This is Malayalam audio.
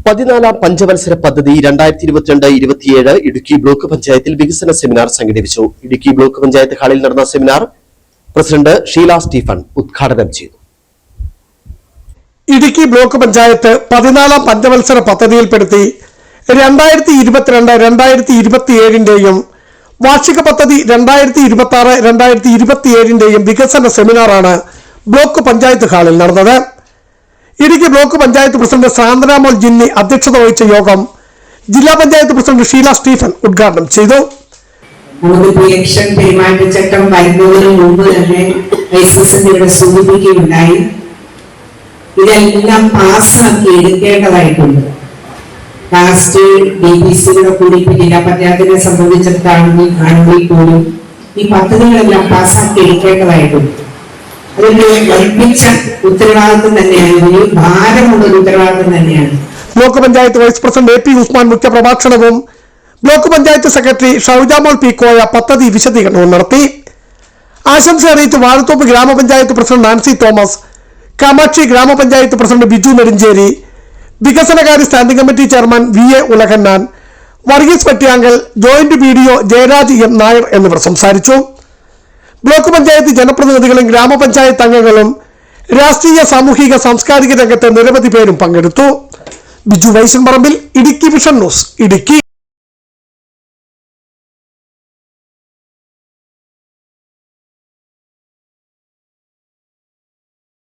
14ാം പഞ്ചവത്സര പദ്ധതി 2022-27 ഇടുക്കി ബ്ലോക്ക് പഞ്ചായത്തിൽ വികസന സെമിനാർ സംഘടിപ്പിച്ചു. ഇടുക്കി ബ്ലോക്ക് പഞ്ചായത്ത് ഹാളിൽ നടന്ന സെമിനാർ പ്രസിഡന്റ് ഷീല സ്റ്റീഫൻ ഉദ്ഘാടനം ചെയ്തു. ഇടുക്കി ബ്ലോക്ക് പഞ്ചായത്ത് 14ാം പഞ്ചവത്സര പദ്ധതിയിൽപ്പെടുത്തി 2022-2027 വാർഷിക പദ്ധതി 2026-2027 വികസന സെമിനാറാണ് ബ്ലോക്ക് പഞ്ചായത്ത് ഹാളിൽ നടന്നത്. ഇടുക്കി ബ്ലോക്ക് പഞ്ചായത്ത് പ്രസിഡന്റ് സാന്ദ്രാമോൾ ജിന്നി അധ്യക്ഷത വഹിച്ച യോഗം ജില്ലാ പഞ്ചായത്ത് പ്രസിഡന്റ് ഷീല സ്റ്റീഫൻ ഉദ്ഘാടനം ചെയ്തു. ഇലക്ഷൻ പെരുമാറ്റച്ചട്ടം വരുന്നതിന് മുമ്പ് തന്നെ ഇവിടെ സൂചിപ്പിക്കുകയുണ്ടായി. ഇതെല്ലാം പാസ്സാക്കി എടുക്കേണ്ടതായിട്ടുണ്ട്. ലാസ്റ്റ് DPCയുടെ കൂടി ജില്ലാ പഞ്ചായത്തിനെ സംബന്ധിച്ചിടത്താണെങ്കിൽ പോലും ഈ പദ്ധതികളെല്ലാം പാസ്സാക്കി എടുക്കേണ്ടതായിട്ടുണ്ട്. അതിന്റെ വർദ്ധിച്ച ഉത്തരവാദിത്വം തന്നെയാണ്, ഒരു ഭാരമുള്ള ഉത്തരവാദിത്വം തന്നെയാണ്. Block panchayat vice president AP Usman മുഖ്യപ്രഭാഷണവും block panchayat secretary Shoujamol P Koya പദ്ധതി വിശദീകരണവും നടത്തി. ആശംസ അറിയിച്ച് വാഴത്തോപ്പ് ഗ്രാമപഞ്ചായത്ത് പ്രസിഡന്റ് നാൻസി തോമസ്, കാമാക്ഷി ഗ്രാമപഞ്ചായത്ത് പ്രസിഡന്റ് ബിജു നെടുഞ്ചേരി, വികസനകാര്യ standing committee chairman VA Ulakannan, Varghese Pattiyankal, joint BDO Jayaraj M Nair എന്നിവർ സംസാരിച്ചു. ബ്ലോക്ക് പഞ്ചായത്ത് ജനപ്രതിനിധികളും ഗ്രാമപഞ്ചായത്ത് അംഗങ്ങളും രാഷ്ട്രീയ സാമൂഹിക സാംസ്കാരിക രംഗത്തെ നിരവധി പേരും പങ്കെടുത്തു. ബിജു വൈശൻ പറമ്പിൽ, ഇടുക്കി വിഷൻ ന്യൂസ്, ഇടുക്കി.